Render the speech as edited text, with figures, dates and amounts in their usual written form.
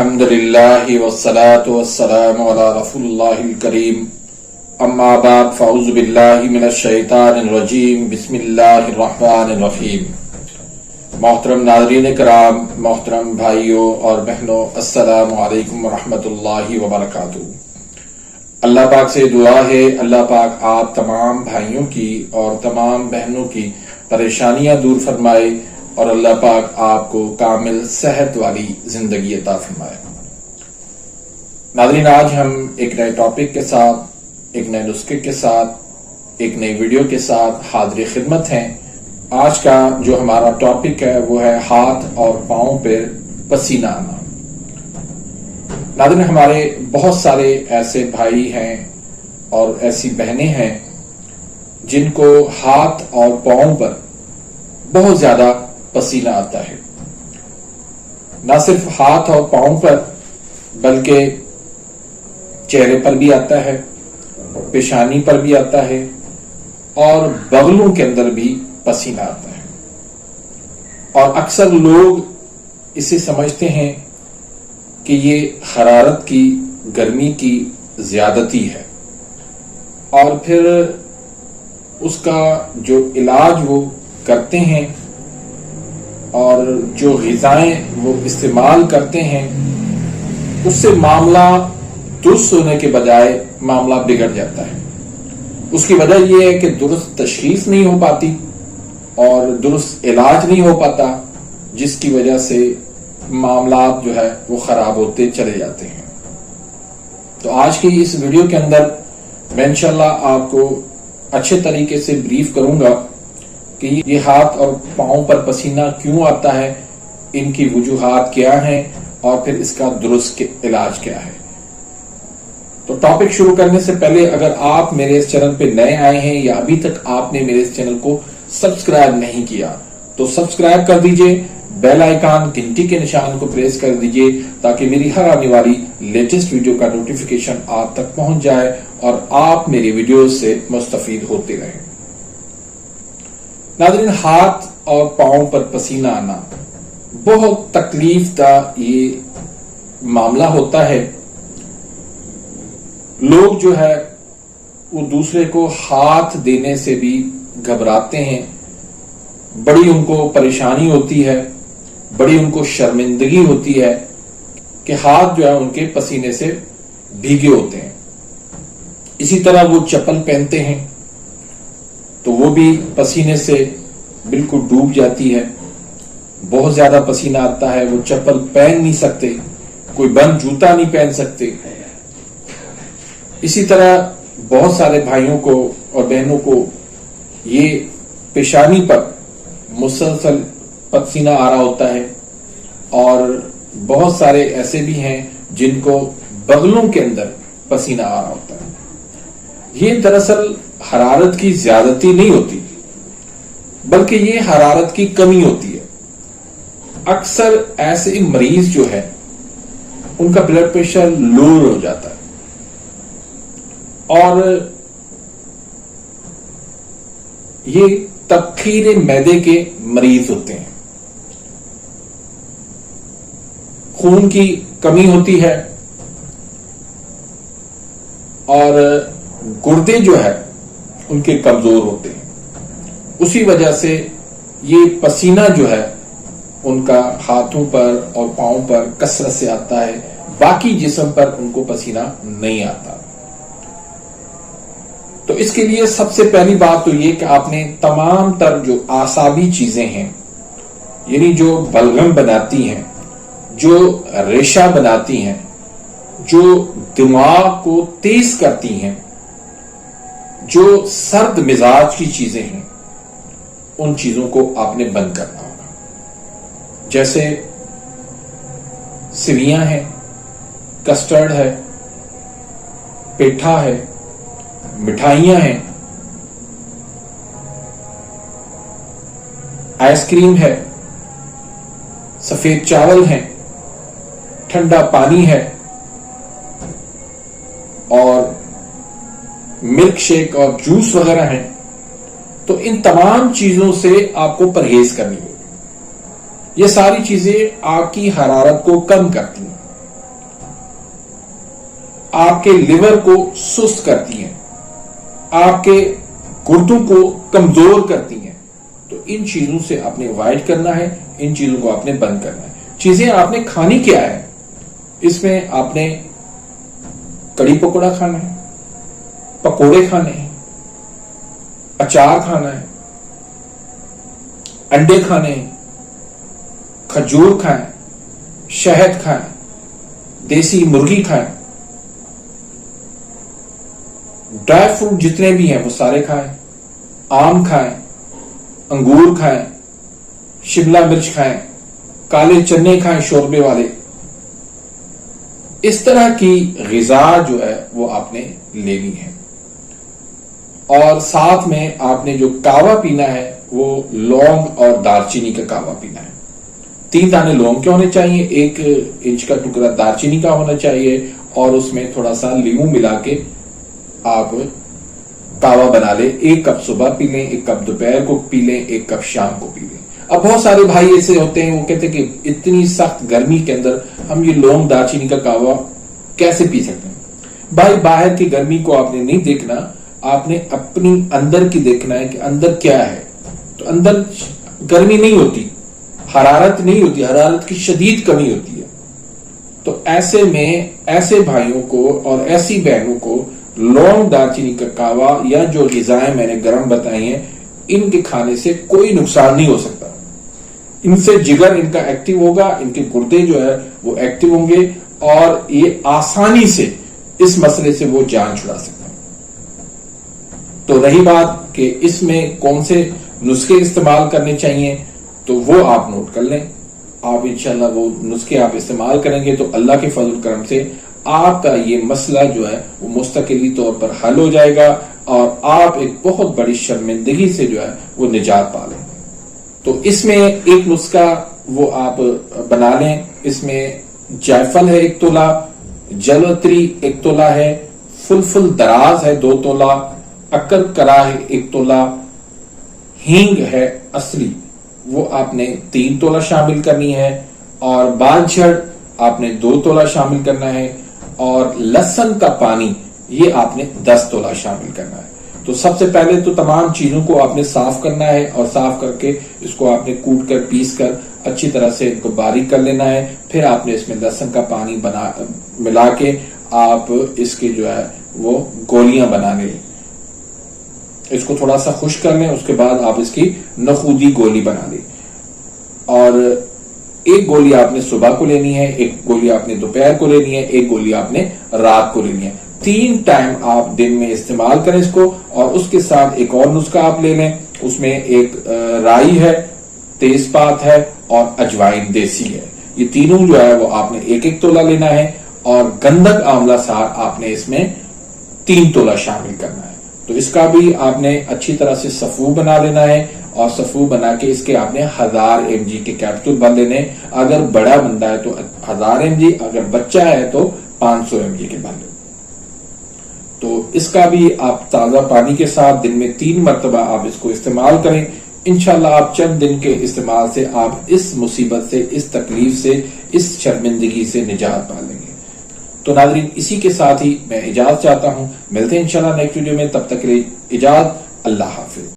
الحمدللہ والصلاة والسلام علی رسول اللہ الکریم اما بعد فاعوذ باللہ من الشیطان الرجیم بسم اللہ الرحمن الرحیم۔ محترم ناظرین کرام، محترم بھائیوں اور بہنوں، السلام علیکم ورحمۃ اللہ وبرکاتہ۔ اللہ پاک سے دعا ہے اللہ پاک آپ تمام بھائیوں کی اور تمام بہنوں کی پریشانیاں دور فرمائے اور اللہ پاک آپ کو کامل صحت والی زندگی عطا فرمائے۔ ناظرین، آج ہم ایک نئے ٹاپک کے ساتھ، ایک نئے نسخے کے ساتھ، ایک نئی ویڈیو کے ساتھ حاضر خدمت ہیں۔ آج کا جو ہمارا ٹاپک ہے وہ ہے ہاتھ اور پاؤں پر پسینہ آنا۔ ناظرین، ہمارے بہت سارے ایسے بھائی ہیں اور ایسی بہنیں ہیں جن کو ہاتھ اور پاؤں پر بہت زیادہ پسینہ آتا ہے۔ نہ صرف ہاتھ اور پاؤں پر بلکہ چہرے پر بھی آتا ہے، پیشانی پر بھی آتا ہے اور بغلوں کے اندر بھی پسینہ آتا ہے۔ اور اکثر لوگ اسے سمجھتے ہیں کہ یہ حرارت کی، گرمی کی زیادتی ہے، اور پھر اس کا جو علاج وہ کرتے ہیں اور جو غذائیں وہ استعمال کرتے ہیں اس سے معاملہ درست ہونے کے بجائے معاملہ بگڑ جاتا ہے۔ اس کی وجہ یہ ہے کہ درست تشخیص نہیں ہو پاتی اور درست علاج نہیں ہو پاتا، جس کی وجہ سے معاملات جو ہے وہ خراب ہوتے چلے جاتے ہیں۔ تو آج کی اس ویڈیو کے اندر میں انشاءاللہ آپ کو اچھے طریقے سے بریف کروں گا کہ یہ ہاتھ اور پاؤں پر پسینہ کیوں آتا ہے، ان کی وجوہات کیا ہیں اور پھر اس کا درست علاج کیا ہے۔ تو ٹاپک شروع کرنے سے پہلے اگر آپ میرے اس چینل پہ نئے آئے ہیں یا ابھی تک آپ نے میرے اس چینل کو سبسکرائب نہیں کیا تو سبسکرائب کر دیجئے، بیل آئیکن گھنٹی کے نشان کو پریس کر دیجئے تاکہ میری ہر آنے والی لیٹسٹ ویڈیو کا نوٹیفیکیشن آپ تک پہنچ جائے اور آپ میری ویڈیوز سے مستفید ہوتے رہیں۔ ناظرین، ہاتھ اور پاؤں پر پسینہ آنا بہت تکلیف دہ یہ معاملہ ہوتا ہے۔ لوگ جو ہے وہ دوسرے کو ہاتھ دینے سے بھی گھبراتے ہیں، بڑی ان کو پریشانی ہوتی ہے، بڑی ان کو شرمندگی ہوتی ہے کہ ہاتھ جو ہے ان کے پسینے سے بھیگے ہوتے ہیں۔ اسی طرح وہ چپل پہنتے ہیں تو وہ بھی پسینے سے بالکل ڈوب جاتی ہے، بہت زیادہ پسینہ آتا ہے، وہ چپل پہن نہیں سکتے، کوئی بند جوتا نہیں پہن سکتے۔ اسی طرح بہت سارے بھائیوں کو اور بہنوں کو یہ پیشانی پر مسلسل پسینہ آ رہا ہوتا ہے، اور بہت سارے ایسے بھی ہیں جن کو بغلوں کے اندر پسینہ آ رہا ہوتا ہے۔ یہ دراصل حرارت کی زیادتی نہیں ہوتی بلکہ یہ حرارت کی کمی ہوتی ہے۔ اکثر ایسے مریض جو ہے ان کا بلڈ پریشر لو ہو جاتا ہے اور یہ تبخیر معدے کے مریض ہوتے ہیں، خون کی کمی ہوتی ہے اور گردے جو ہے ان کے کمزور ہوتے ہیں۔ اسی وجہ سے یہ پسینہ جو ہے ان کا ہاتھوں پر اور پاؤں پر کثرت سے آتا ہے، باقی جسم پر ان کو پسینہ نہیں آتا۔ تو اس کے لیے سب سے پہلی بات تو یہ کہ آپ نے تمام تر جو اعصابی چیزیں ہیں، یعنی جو بلغم بناتی ہیں، جو ریشہ بناتی ہیں، جو دماغ کو تیز کرتی ہیں، جو سرد مزاج کی چیزیں ہیں، ان چیزوں کو آپ نے بند کرنا ہوگا۔ جیسے سویاں ہیں، کسٹرڈ ہے، پیٹھا ہے، مٹھائیاں ہیں، آئس کریم ہے، سفید چاول ہیں، ٹھنڈا پانی ہے اور ملک شیک اور جوس وغیرہ ہیں، تو ان تمام چیزوں سے آپ کو پرہیز کرنی ہوگی۔ یہ ساری چیزیں آپ کی حرارت کو کم کرتی ہیں۔ آپ کے لیور کو سست کرتی ہیں، آپ کے گردوں کو کمزور کرتی ہیں. تو ان چیزوں سے آپ نے اوائڈ کرنا ہے، ان چیزوں کو آپ نے بند کرنا ہے. چیزیں آپ نے کھانی کیا ہے؟ اس میں آپ نے کڑی پکوڑا کھانا ہے، پکوڑے کھانے ہیں، اچار کھانا ہے، انڈے کھانے ہیں، کھجور کھائیں، شہد کھائیں، دیسی مرغی کھائیں، ڈرائی فروٹ جتنے بھی ہیں وہ سارے کھائیں، آم کھائیں، انگور کھائیں، شملہ مرچ کھائیں، کالے چنے کھائیں شوربے والے. اس طرح کی غذا جو ہے وہ آپ نے لینی ہے. اور ساتھ میں آپ نے جو کہوا پینا ہے وہ لونگ اور دارچینی کا کہوا پینا ہے. 3 دانے لونگ کے ہونے چاہیے، 1 انچ کا ٹکڑا دارچینی کا ہونا چاہیے، اور اس میں تھوڑا سا لیمو ملا کے آپ کہوا بنا لیں. 1 کپ صبح پی لیں، 1 کپ دوپہر کو پی لیں، 1 کپ شام کو پی لیں. اب بہت سارے بھائی ایسے ہوتے ہیں وہ کہتے ہیں کہ اتنی سخت گرمی کے اندر ہم یہ لونگ دارچینی کا کہوا کیسے پی سکتے ہیں؟ بھائی باہر کی گرمی کو آپ نے نہیں دیکھنا، آپ نے اپنی اندر کی دیکھنا ہے کہ اندر کیا ہے. تو اندر گرمی نہیں ہوتی، حرارت نہیں ہوتی، حرارت کی شدید کمی ہوتی ہے. تو ایسے میں ایسے بھائیوں کو اور ایسی بہنوں کو لونگ دارچینی کا کہوا یا جو غذائیں میں نے گرم بتائی ہیں ان کے کھانے سے کوئی نقصان نہیں ہو سکتا. ان سے جگر ان کا ایکٹیو ہوگا، ان کے گردے جو ہے وہ ایکٹیو ہوں گے، اور یہ آسانی سے اس مسئلے سے وہ جان چھڑا سکتا ہے. تو رہی بات کہ اس میں کون سے نسخے استعمال کرنے چاہیے، تو وہ آپ نوٹ کر لیں. آپ انشاءاللہ وہ نسخے آپ استعمال کریں گے تو اللہ کے فضل کرم سے آپ کا یہ مسئلہ جو ہے وہ مستقلی طور پر حل ہو جائے گا، اور آپ ایک بہت بڑی شرمندگی سے جو ہے وہ نجات پا لیں گے. تو اس میں ایک نسخہ وہ آپ بنا لیں. اس میں جائفل ہے 1 تولہ، جلوتری 1 تولہ ہے، فلفل دراز ہے 2 تولہ، اکر کرا ہے 1 تولہ، ہینگ ہے اصلی وہ آپ نے 3 تولہ شامل کرنی ہے، اور بال جھڑ آپ نے 2 تولہ شامل کرنا ہے، اور لہسن کا پانی یہ آپ نے 10 تولہ شامل کرنا ہے. تو سب سے پہلے تو تمام چیزوں کو آپ نے صاف کرنا ہے، اور صاف کر کے اس کو آپ نے کوٹ کر پیس کر اچھی طرح سے ان کو باریک کر لینا ہے. پھر آپ نے اس میں لہسن کا پانی ملا کے آپ اس کے جو ہے وہ گولیاں بنا لیں. اس کو تھوڑا سا خشک کر لیں، اس کے بعد آپ اس کی نخودی گولی بنا لیں. اور 1 گولی آپ نے صبح کو لینی ہے، 1 گولی آپ نے دوپہر کو لینی ہے، 1 گولی آپ نے رات کو لینی ہے. 3 ٹائم آپ دن میں استعمال کریں اس کو. اور اس کے ساتھ ایک اور نسخہ آپ لے لیں، اس میں ایک رائی ہے، تیز پات ہے، اور اجوائن دیسی ہے. یہ تینوں جو ہے وہ آپ نے 1-1 تولہ لینا ہے، اور گندک آملہ سار آپ نے اس میں 3 تولہ شامل کرنا ہے. تو اس کا بھی آپ نے اچھی طرح سے صفو بنا لینا ہے، اور صفو بنا کے اس کے آپ نے 1000 mg کے کیپسول بن لینے. اگر بڑا بندہ ہے تو 1000 mg، اگر بچہ ہے تو 500 mg کے بن لیں. تو اس کا بھی آپ تازہ پانی کے ساتھ دن میں 3 مرتبہ آپ اس کو استعمال کریں. انشاءاللہ آپ چند دن کے استعمال سے آپ اس مصیبت سے، اس تکلیف سے، اس شرمندگی سے نجات پا لیں گے. تو ناظرین اسی کے ساتھ ہی میں اجازت چاہتا ہوں. ملتے ہیں انشاءاللہ نیکسٹ ویڈیو میں، تب تک کے لیے اجازت. اللہ حافظ.